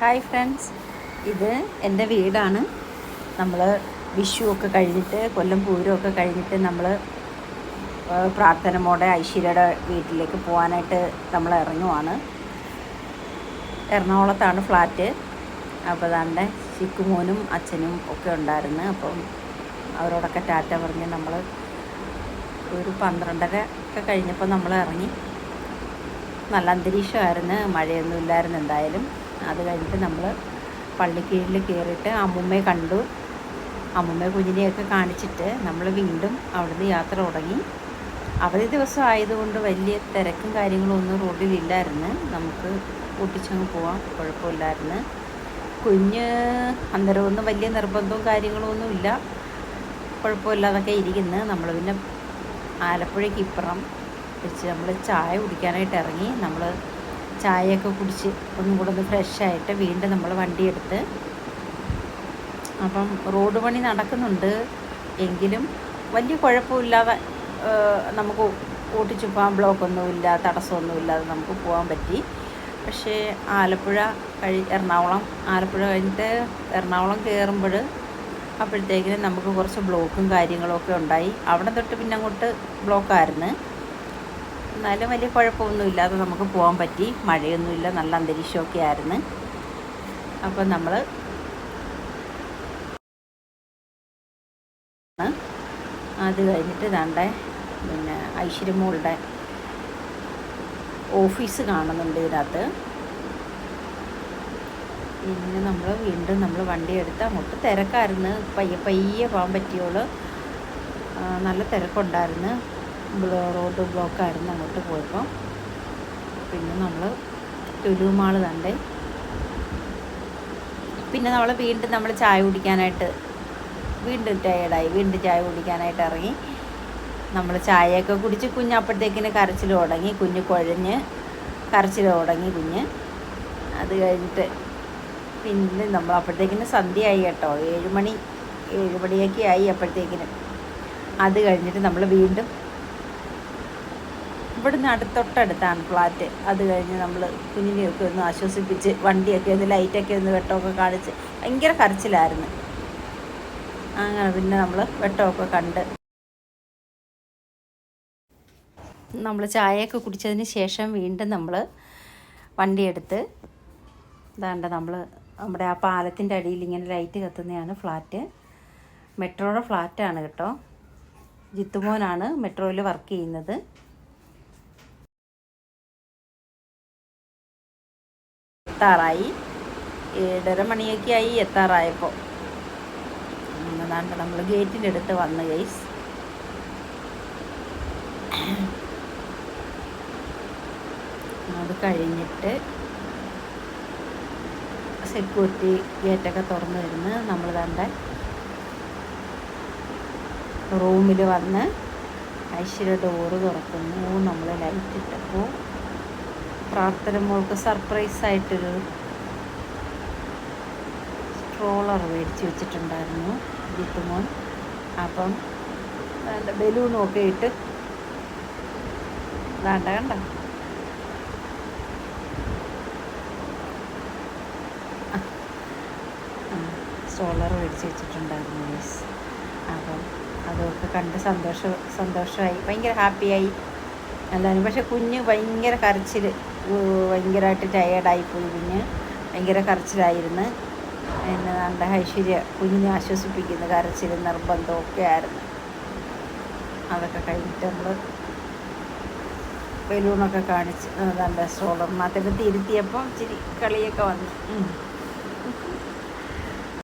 Hi friends, ഇത് എൻ്റെ വീടാണ്. നമ്മൾ വിഷുവൊക്കെ കഴിഞ്ഞിട്ട്, കൊല്ലം പൂരമൊക്കെ കഴിഞ്ഞിട്ട് നമ്മൾ പ്രാർത്ഥന മോടെ ഐശ്വര്യയുടെ വീട്ടിലേക്ക് പോകാനായിട്ട് നമ്മൾ ഇറങ്ങുവാണ്. എറണാകുളത്താണ് ഫ്ലാറ്റ്. അപ്പോൾ അതാണ്ട് ചിക്കുമോനും അച്ഛനും ഒക്കെ ഉണ്ടായിരുന്നു. അപ്പം അവരോടൊക്കെ ടാറ്റ പറഞ്ഞ് നമ്മൾ ഒരു 12:30 ഒക്കെ കഴിഞ്ഞപ്പോൾ നമ്മൾ ഇറങ്ങി. നല്ല അന്തരീക്ഷമായിരുന്നു, മഴയൊന്നും ഇല്ലായിരുന്നു എന്തായാലും. അത് കഴിഞ്ഞിട്ട് നമ്മൾ പള്ളിക്കീഴിൽ കയറിയിട്ട് അമ്മുമ്മയെ കണ്ടു. അമ്മുമ്മയെ കുഞ്ഞിനെയൊക്കെ കാണിച്ചിട്ട് നമ്മൾ വീണ്ടും അവിടുന്ന് യാത്ര തുടങ്ങി. അവധി ദിവസം ആയതുകൊണ്ട് വലിയ തിരക്കും കാര്യങ്ങളും ഒന്നും റോഡിലില്ലായിരുന്നു. നമുക്ക് ഓട്ടിച്ചങ്ങ് പോവാം, കുഴപ്പമില്ലായിരുന്നു. കുഞ്ഞ് അന്നേരമൊന്നും വലിയ നിർബന്ധവും കാര്യങ്ങളൊന്നും ഇല്ല, കുഴപ്പമില്ലാതൊക്കെ ഇരിക്കുന്നു. നമ്മൾ പിന്നെ ആലപ്പുഴയ്ക്ക് ഇപ്പുറം വെച്ച് നമ്മൾ ചായ കുടിക്കാനായിട്ട് ഇറങ്ങി. നമ്മൾ ചായയൊക്കെ കുടിച്ച് ഒന്നും കൂടെ ഒന്ന് ഫ്രഷായിട്ട് വീണ്ടും നമ്മൾ വണ്ടിയെടുത്ത്. അപ്പം റോഡ് പണി നടക്കുന്നുണ്ട് എങ്കിലും വലിയ കുഴപ്പമില്ലാതെ നമുക്ക് ഓട്ടിച്ചു പോകാൻ, ബ്ലോക്കൊന്നുമില്ല, തടസ്സമൊന്നുമില്ലാതെ നമുക്ക് പോകാൻ പറ്റി. പക്ഷേ ആലപ്പുഴ ആലപ്പുഴ കഴിഞ്ഞിട്ട് എറണാകുളം കയറുമ്പോൾ അപ്പോഴത്തേക്കിനും നമുക്ക് കുറച്ച് ബ്ലോക്കും കാര്യങ്ങളൊക്കെ ഉണ്ടായി. അവിടെ തൊട്ട് പിന്നെ അങ്ങോട്ട് ബ്ലോക്കായിരുന്നു. എന്നാലും വലിയ കുഴപ്പമൊന്നും ഇല്ലാതെ നമുക്ക് പോകാൻ പറ്റി. മഴയൊന്നുമില്ല, നല്ല അന്തരീക്ഷമൊക്കെ ആയിരുന്നു. അപ്പം നമ്മൾ അത് കഴിഞ്ഞിട്ട് ദാണ്ടെ പിന്നെ ഐശ്വര്യമോളുടെ ഓഫീസ് കാണുന്നുണ്ട് ഇതിനകത്ത്. പിന്നെ നമ്മൾ വീണ്ടും വണ്ടി എടുത്ത് അങ്ങോട്ട് തിരക്കായിരുന്നു. പയ്യെ പോകാൻ പറ്റിയോളൂ. നല്ല തിരക്കുണ്ടായിരുന്നു, റോഡ് ബ്ലോക്കായിരുന്നു അങ്ങോട്ട് പോയപ്പോൾ. പിന്നെ നമ്മൾ ലുലു മാൾ കണ്ടേ. പിന്നെ വീണ്ടും നമ്മൾ ചായ കുടിക്കാനായിട്ട് വീണ്ടും ടയേർഡായി, വീണ്ടും ചായ കുടിക്കാനായിട്ട് ഇറങ്ങി. നമ്മൾ ചായയൊക്കെ കുടിച്ച് കുഞ്ഞ് അപ്പോഴത്തേക്കിന് കരച്ചിൽ തുടങ്ങി. കുഞ്ഞ് കുഴഞ്ഞ് കരച്ചിൽ തുടങ്ങി കുഞ്ഞ്. അത് കഴിഞ്ഞിട്ട് പിന്നെ നമ്മൾ അപ്പോഴത്തേക്കിന് സന്ധ്യയായി കേട്ടോ. 7 മണിയൊക്കെ ആയി അപ്പോഴത്തേക്കിന്. അത് കഴിഞ്ഞിട്ട് നമ്മൾ വീണ്ടും ഇവിടുന്ന് തൊട്ടടുത്താണ് ഫ്ലാറ്റ്. അത് കഴിഞ്ഞ് നമ്മൾ കുഞ്ഞിനെയൊക്കെ ഒന്ന് ആശ്വസിപ്പിച്ച് വണ്ടിയൊക്കെ ഒന്ന് ലൈറ്റൊക്കെ ഒന്ന് വെട്ടമൊക്കെ കാണിച്ച്. ഭയങ്കര കരച്ചിലായിരുന്നു. അങ്ങനെ പിന്നെ നമ്മൾ വെട്ടമൊക്കെ കണ്ട് നമ്മൾ ചായയൊക്കെ കുടിച്ചതിന് ശേഷം വീണ്ടും നമ്മൾ വണ്ടിയെടുത്ത് നമ്മുടെ ആ പാലത്തിൻ്റെ അടിയിൽ ഇങ്ങനെ ലൈറ്റ് കത്തുന്നതാണ് ഫ്ലാറ്റ്. മെട്രോയുടെ ഫ്ലാറ്റാണ് കേട്ടോ. ജിത്തുമോനാണ് മെട്രോയിൽ വർക്ക് ചെയ്യുന്നത്. എത്താറായി, 7:30 മണിയൊക്കെ ആയി എത്താറായപ്പോൾ. നമ്മൾ ഗേറ്റിൻ്റെ അടുത്ത് വന്ന് ഗൈസ്. അത് കഴിഞ്ഞിട്ട് സെക്യൂരിറ്റി ഗേറ്റൊക്കെ തുറന്നു വരുന്നു. നമ്മൾ റൂമിൽ വന്ന് ഐശ്വര്യ ഡോറ് തുറക്കുന്നു. നമ്മൾ ലൈറ്റ് ഇട്ടപ്പോൾ പ്രാർത്ഥന മോൾക്ക് സർപ്രൈസായിട്ടൊരു സ്ട്രോളർ മേടിച്ച് വെച്ചിട്ടുണ്ടായിരുന്നു ജിത്തുമോൻ. അപ്പം ബലൂണൊക്കെ ഇട്ട് കണ്ട സ്ട്രോളർ മേടിച്ച് വെച്ചിട്ടുണ്ടായിരുന്നു മീസ്. അപ്പം അതൊക്കെ കണ്ട് സന്തോഷമായി, ഭയങ്കര ഹാപ്പിയായി എല്ലാവരും. പക്ഷെ കുഞ്ഞ് ഭയങ്കര കരച്ചിൽ, ഭയങ്കരമായിട്ട് ടയേർഡായിപ്പോയി കുഞ്ഞ്, ഭയങ്കര കരച്ചിലായിരുന്നു. പിന്നെ നല്ല ഐശ്വര്യ കുഞ്ഞിനെ ആശ്വസിപ്പിക്കുന്ന കരച്ചിൽ നിർബന്ധമൊക്കെ ആയിരുന്നു. അതൊക്കെ കഴിഞ്ഞിട്ട് നമ്മൾ ബലൂണൊക്കെ കാണിച്ച് സ്ട്രോളറിനകത്തൊക്കെ തിരുത്തിയപ്പോൾ ഇച്ചിരി കളിയൊക്കെ വന്നു.